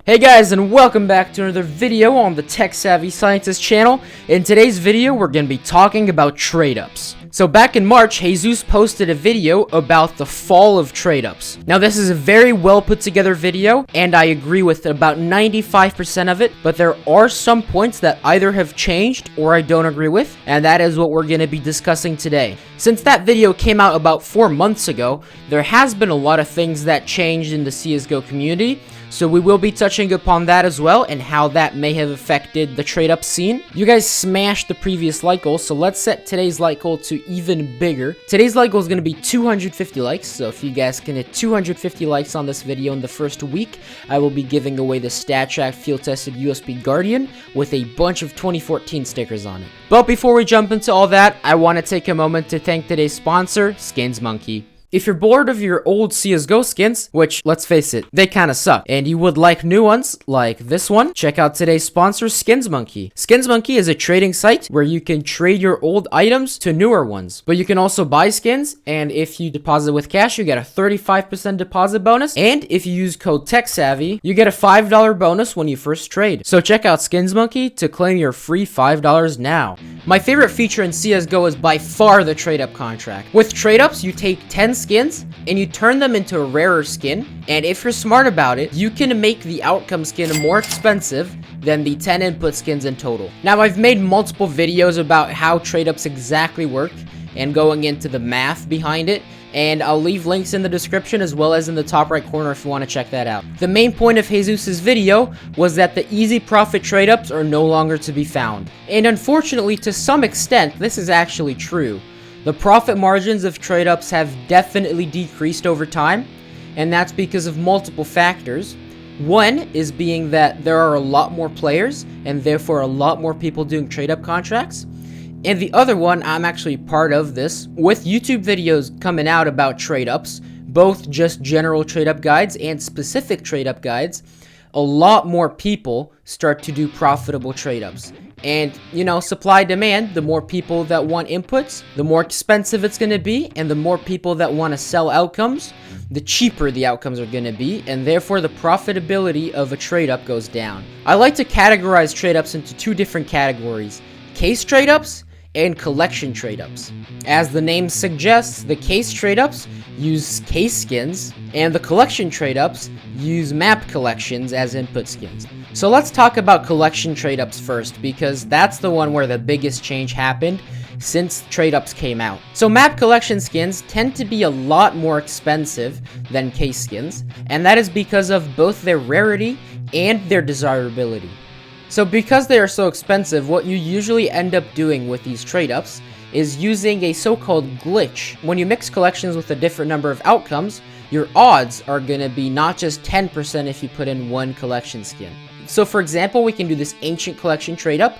Hey guys, and welcome back to another video on the Tech Savvy Scientist channel. In today's video, we're going to be talking about trade-ups. So back in March, Jesus posted a video about the fall of trade-ups. Now this is a very well put together video, and I agree with about 95% of it, but there are some points that either have changed or I don't agree with, and that is what we're going to be discussing today. Since that video came out about 4 months ago, there has been a lot of things that changed in the CSGO community. So we will be touching upon that as well and how that may have affected the trade-up scene. You guys smashed the previous like goal, so let's set today's like goal to even bigger. Today's like goal is going to be 250 likes, so if you guys can hit 250 likes on this video in the first week, I will be giving away the StatTrak field-tested USB Guardian with a bunch of 2014 stickers on it. But before we jump into all that, I want to take a moment to thank today's sponsor, Skins Monkey. If you're bored of your old CSGO skins, which, let's face it, they kinda suck, and you would like new ones, like this one, check out today's sponsor, Skins Monkey. Skins Monkey is a trading site where you can trade your old items to newer ones, but you can also buy skins, and if you deposit with cash, you get a 35% deposit bonus, and if you use code TechSavvy, you get a $5 bonus when you first trade. So check out Skins Monkey to claim your free $5 now. My favorite feature in CSGO is by far the trade-up contract. With trade-ups, you take 10 skins and you turn them into a rarer skin, and if you're smart about it, you can make the outcome skin more expensive than the 10 input skins in total. Now, I've made multiple videos about how trade-ups exactly work and going into the math behind it, and I'll leave links in the description as well as in the top right corner if you want to check that out. The main point of Jesus's video was that the easy profit trade-ups are no longer to be found. And unfortunately, to some extent, this is actually true. The profit margins of trade-ups have definitely decreased over time, and that's because of multiple factors. One is being that there are a lot more players, and therefore a lot more people doing trade-up contracts. And the other one, I'm actually part of this, with YouTube videos coming out about trade-ups, both just general trade-up guides and specific trade-up guides, a lot more people start to do profitable trade-ups. And, you know, supply demand, the more people that want inputs, the more expensive it's going to be, and the more people that want to sell outcomes, the cheaper the outcomes are going to be, and therefore the profitability of a trade-up goes down. I like to categorize trade-ups into two different categories: case trade-ups and collection trade-ups. As the name suggests, the case trade-ups use case skins, and the collection trade-ups use map collections as input skins. So let's talk about collection trade-ups first, because that's the one where the biggest change happened since trade-ups came out. So map collection skins tend to be a lot more expensive than case skins, and that is because of both their rarity and their desirability. So because they are so expensive, what you usually end up doing with these trade-ups is using a so-called glitch. When you mix collections with a different number of outcomes, your odds are going to be not just 10% if you put in one collection skin. So for example, we can do this ancient collection trade-up.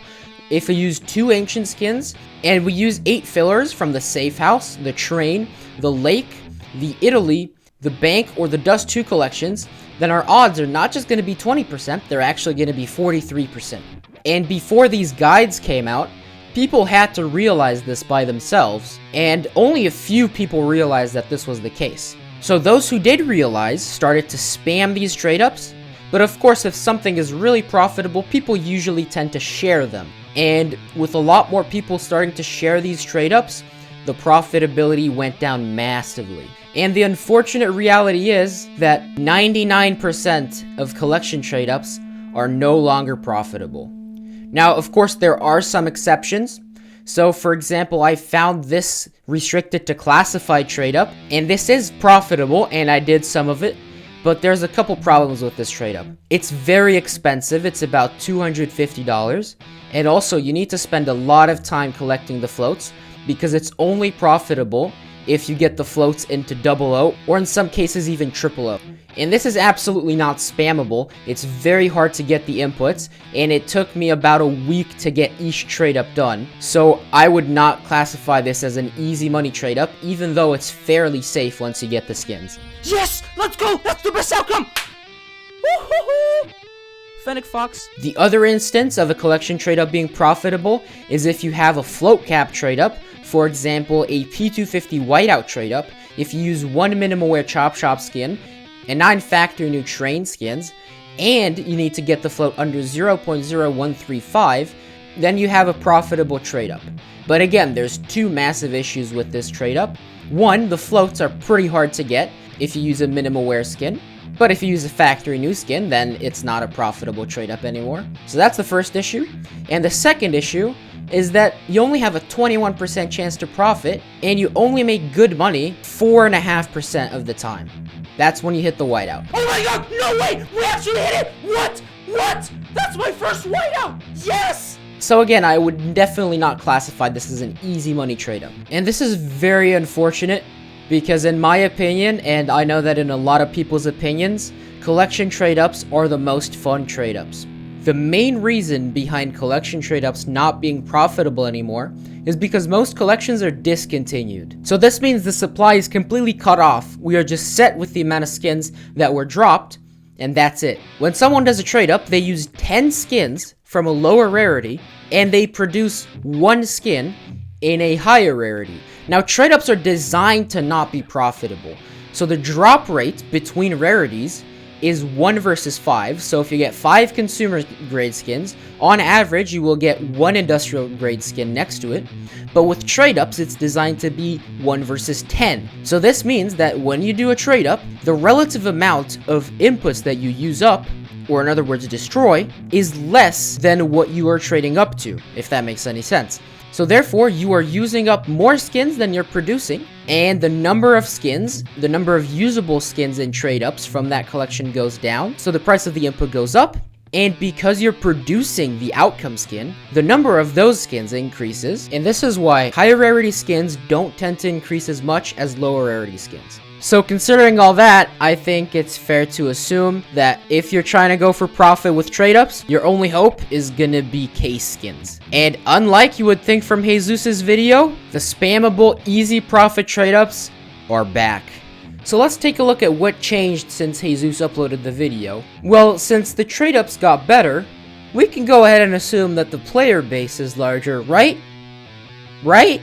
If we use 2 ancient skins, and we use 8 fillers from the safe house, the train, the lake, the Italy, the bank, or the Dust 2 collections, then our odds are not just going to be 20%, they're actually going to be 43%. And before these guides came out, people had to realize this by themselves, and only a few people realized that this was the case. So those who did realize started to spam these trade-ups, but of course if something is really profitable, people usually tend to share them. And with a lot more people starting to share these trade-ups, the profitability went down massively. And the unfortunate reality is that 99% of collection trade-ups are no longer profitable. Now, of course, there are some exceptions. So, for example, I found this restricted to classified trade-up, and this is profitable, and I did some of it, but there's a couple problems with this trade-up. It's very expensive, it's about $250, and also you need to spend a lot of time collecting the floats, because it's only profitable if you get the floats into 00, or in some cases even 000. And this is absolutely not spammable. It's very hard to get the inputs, and it took me about a week to get each trade up done. So I would not classify this as an easy money trade up, even though it's fairly safe once you get the skins. Yes! Let's go! That's the best outcome! Woo-hoo-hoo! Fennec Fox. The other instance of a collection trade up being profitable is if you have a float cap trade up. For example, a P250 whiteout trade up. If you use 1 minimal wear chop shop skin and 9 factory new train skins, and you need to get the float under 0.0135, then you have a profitable trade up. But again, there's two massive issues with this trade up. One, the floats are pretty hard to get if you use a minimal wear skin. But if you use a factory new skin, then it's not a profitable trade up anymore. So that's the first issue. And the second issue is that you only have a 21% chance to profit, and you only make good money 4.5% of the time. That's when you hit the whiteout. Oh my god, no way! We actually hit it! What? That's my first whiteout! Yes! So again, I would definitely not classify this as an easy money trade-up. And this is very unfortunate, because in my opinion, and I know that in a lot of people's opinions, collection trade-ups are the most fun trade-ups. The main reason behind collection trade-ups not being profitable anymore is because most collections are discontinued. So this means the supply is completely cut off. We are just set with the amount of skins that were dropped, and that's it. When someone does a trade-up, they use 10 skins from a lower rarity, and they produce one skin in a higher rarity. Now, trade-ups are designed to not be profitable. So the drop rate between rarities is 1 versus 5. So if you get 5 consumer grade skins, on average, you will get 1 industrial grade skin next to it. But with trade-ups, it's designed to be 1 versus 10. So this means that when you do a trade-up, the relative amount of inputs that you use up, or in other words, destroy, is less than what you are trading up to, if that makes any sense. So therefore, you are using up more skins than you're producing, and the number of skins, the number of usable skins in trade-ups from that collection goes down, so the price of the input goes up, and because you're producing the outcome skin, the number of those skins increases, and this is why higher rarity skins don't tend to increase as much as lower rarity skins. So considering all that, I think it's fair to assume that if you're trying to go for profit with trade-ups, your only hope is gonna be case skins. And unlike you would think from Jesus' video, the spammable easy profit trade-ups are back. So let's take a look at what changed since Jesus uploaded the video. Well, since the trade-ups got better, we can go ahead and assume that the player base is larger, right? Right?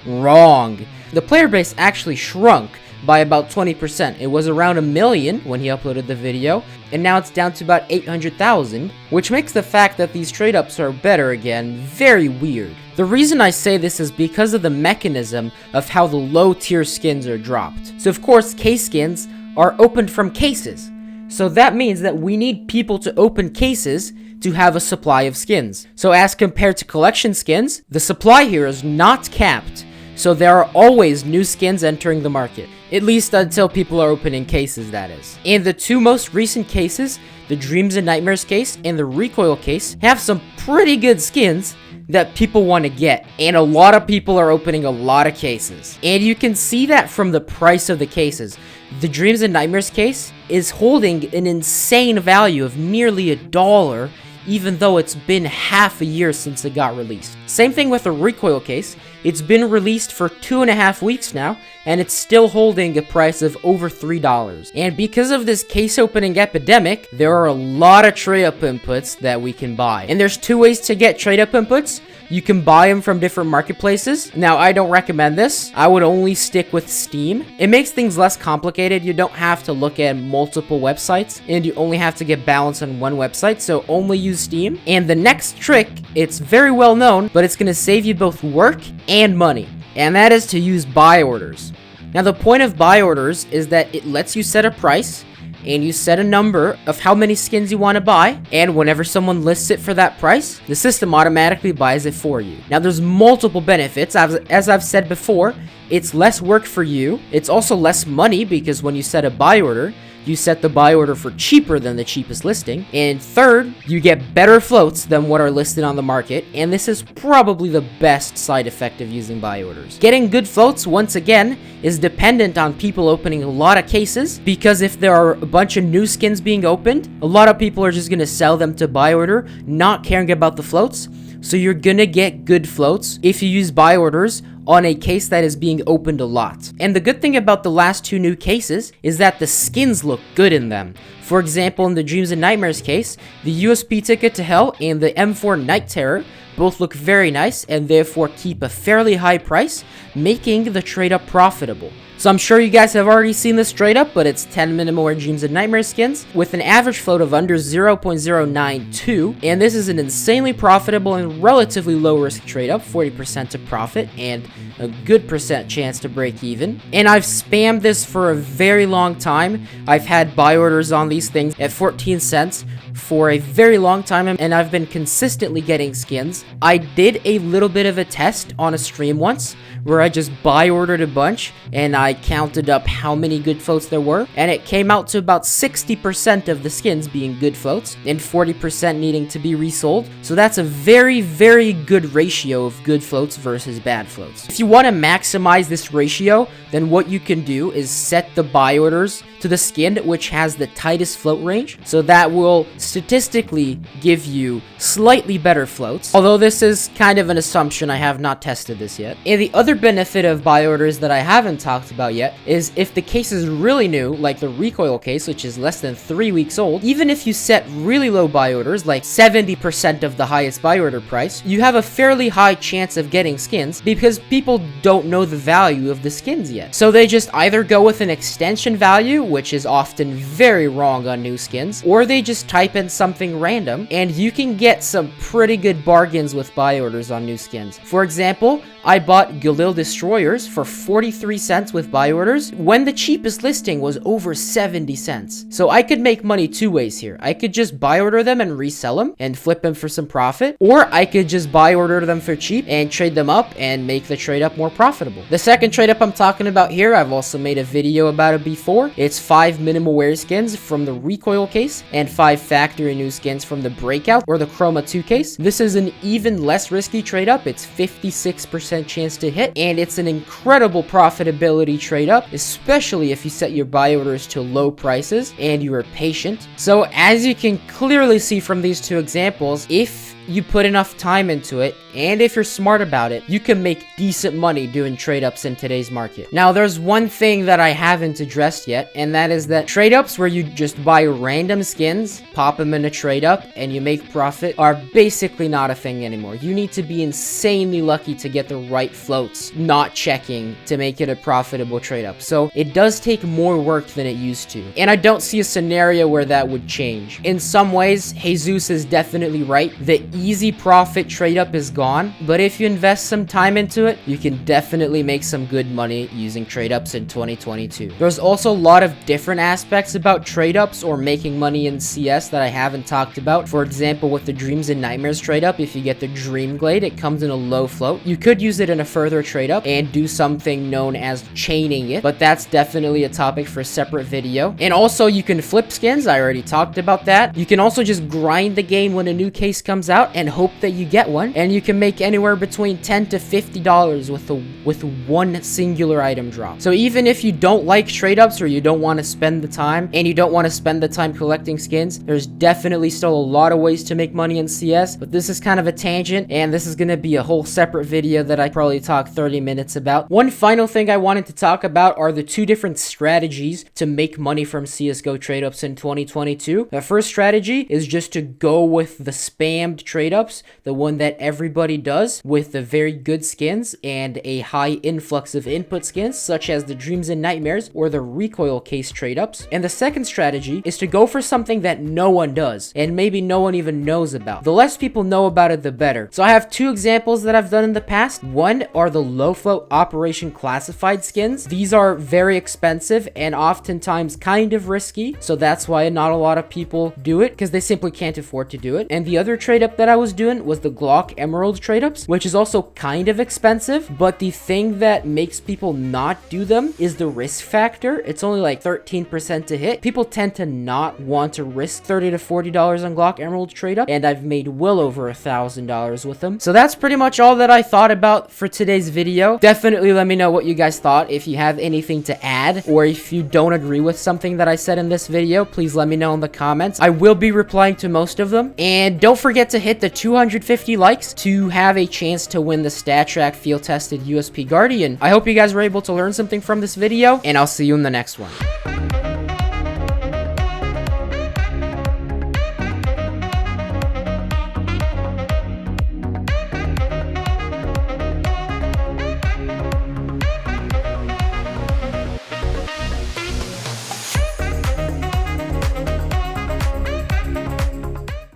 Wrong. The player base actually shrunk by about 20%. It was around 1 million when he uploaded the video, and now it's down to about 800,000, which makes the fact that these trade-ups are better again very weird. The reason I say this is because of the mechanism of how the low-tier skins are dropped. So of course, case skins are opened from cases. So that means that we need people to open cases to have a supply of skins. So as compared to collection skins, the supply here is not capped. So there are always new skins entering the market, at least until people are opening cases, that is. And the two most recent cases, the Dreams and Nightmares case and the Recoil case, have some pretty good skins that people want to get, and a lot of people are opening a lot of cases. And you can see that from the price of the cases. The Dreams and Nightmares case is holding an insane value of nearly $1, even though it's been half a year since it got released. Same thing with the Recoil case. It's been released for 2.5 weeks now, and it's still holding a price of over $3. And because of this case opening epidemic, there are a lot of trade-up inputs that we can buy. And there's 2 ways to get trade-up inputs. You can buy them from different marketplaces. Now, I don't recommend this. I would only stick with Steam. It makes things less complicated. You don't have to look at multiple websites, and you only have to get balance on one website, so only use Steam. And the next trick, it's very well known, but it's going to save you both work and money, and that is to use buy orders. Now, the point of buy orders is that it lets you set a price, and you set a number of how many skins you want to buy, and whenever someone lists it for that price, the system automatically buys it for you. Now, there's multiple benefits. As I've said before, it's less work for you. It's also less money, because when you set a buy order, you set the buy order for cheaper than the cheapest listing. And third, you get better floats than what are listed on the market, and this is probably the best side effect of using buy orders. Getting good floats, once again, is dependent on people opening a lot of cases, because if there are a bunch of new skins being opened, a lot of people are just going to sell them to buy order, not caring about the floats. So you're gonna get good floats if you use buy orders on a case that is being opened a lot. And the good thing about the last 2 new cases is that the skins look good in them. For example, in the Dreams and Nightmares case, the USP Ticket to Hell and the M4 Night Terror both look very nice and therefore keep a fairly high price, making the trade up profitable. So I'm sure you guys have already seen this trade up, but it's 10 Minimal Wear Dreams and Nightmares skins with an average float of under 0.092, and this is an insanely profitable and relatively low risk trade up, 40% to profit and a good percent chance to break even. And I've spammed this for a very long time. I've had buy orders on these things at 14 cents for a very long time, and I've been consistently getting skins. I did a little bit of a test on a stream once where I just buy ordered a bunch and I counted up how many good floats there were, and it came out to about 60% of the skins being good floats and 40% needing to be resold. So that's a very, very good ratio of good floats versus bad floats. If you want to maximize this ratio, then what you can do is set the buy orders to the skin which has the tightest float range, so that will statistically give you slightly better floats, although this is kind of an assumption. I have not tested this yet. And the other benefit of buy orders that I haven't talked about yet is if the case is really new, like the recoil case, which is less than 3 weeks old, even if you set really low buy orders, like 70% of the highest buy order price, you have a fairly high chance of getting skins because people don't know the value of the skins yet. So they just either go with an extension value, which is often very wrong on new skins, or they just type in something random, and you can get some pretty good bargains with buy orders on new skins. For example, I bought Galil Destroyers for 43 cents with buy orders when the cheapest listing was over 70 cents. So I could make money two ways here. I could just buy order them and resell them and flip them for some profit, or I could just buy order them for cheap and trade them up and make the trade up more profitable. The second trade up I'm talking about here, I've also made a video about it before. It's 5 minimal wear skins from the recoil case and 5 factory new skins from the breakout or the Chroma 2 case. This is an even less risky trade up. It's 56% chance to hit, and it's an incredible profitability trade up, especially if you set your buy orders to low prices and you are patient. So as you can clearly see from these two examples, if you put enough time into it, and if you're smart about it, you can make decent money doing trade-ups in today's market. Now, there's one thing that I haven't addressed yet, and that is that trade-ups where you just buy random skins, pop them in a trade-up, and you make profit are basically not a thing anymore. You need to be insanely lucky to get the right floats, not checking, to make it a profitable trade-up. So it does take more work than it used to, and I don't see a scenario where that would change. In some ways, Jesus is definitely right. The easy profit trade up is gone, but if you invest some time into it, you can definitely make some good money using trade ups in 2022. There's also a lot of different aspects about trade ups or making money in CS that I haven't talked about. For example, with the Dreams and Nightmares trade up, if you get the Dream Glade, it comes in a low float. You could use it in a further trade up and do something known as chaining it, but that's definitely a topic for a separate video. And also, you can flip skins. I already talked about that. You can also just grind the game when a new case comes out and hope that you get one, and you can make anywhere between $10 to $50 with one singular item drop. So even if you don't like trade ups or you don't want to spend the time and you don't want to spend the time collecting skins, there's definitely still a lot of ways to make money in CS, but this is kind of a tangent, and this is going to be a whole separate video that I probably talk 30 minutes about. One final thing I wanted to talk about are the two different strategies to make money from CSGO trade ups in 2022. The first strategy is just to go with the spammed trade ups, the one that everybody does with the very good skins and a high influx of input skins such as the Dreams and Nightmares or the recoil case trade ups. And the second strategy is to go for something that no one does and maybe no one even knows about. The less people know about it, the better. So I have two examples that I've done in the past. One are the low float Operation Classified skins. These are very expensive and oftentimes kind of risky, so that's why not a lot of people do it because they simply can't afford to do it. And the other trade up that I was doing was the Glock Emerald trade ups, which is also kind of expensive, but the thing that makes people not do them is the risk factor. It's only like 13% to hit. People tend to not want to risk $30 to $40 on Glock Emerald trade up, and I've made well over $1,000 with them. So that's pretty much all that I thought about for today's video. Definitely let me know what you guys thought. If you have anything to add, or if you don't agree with something that I said in this video, please let me know in the comments. I will be replying to most of them. And don't forget to hit the 250 likes to have a chance to win the StatTrak field tested USP Guardian. I hope you guys were able to learn something from this video, and I'll see you in the next one.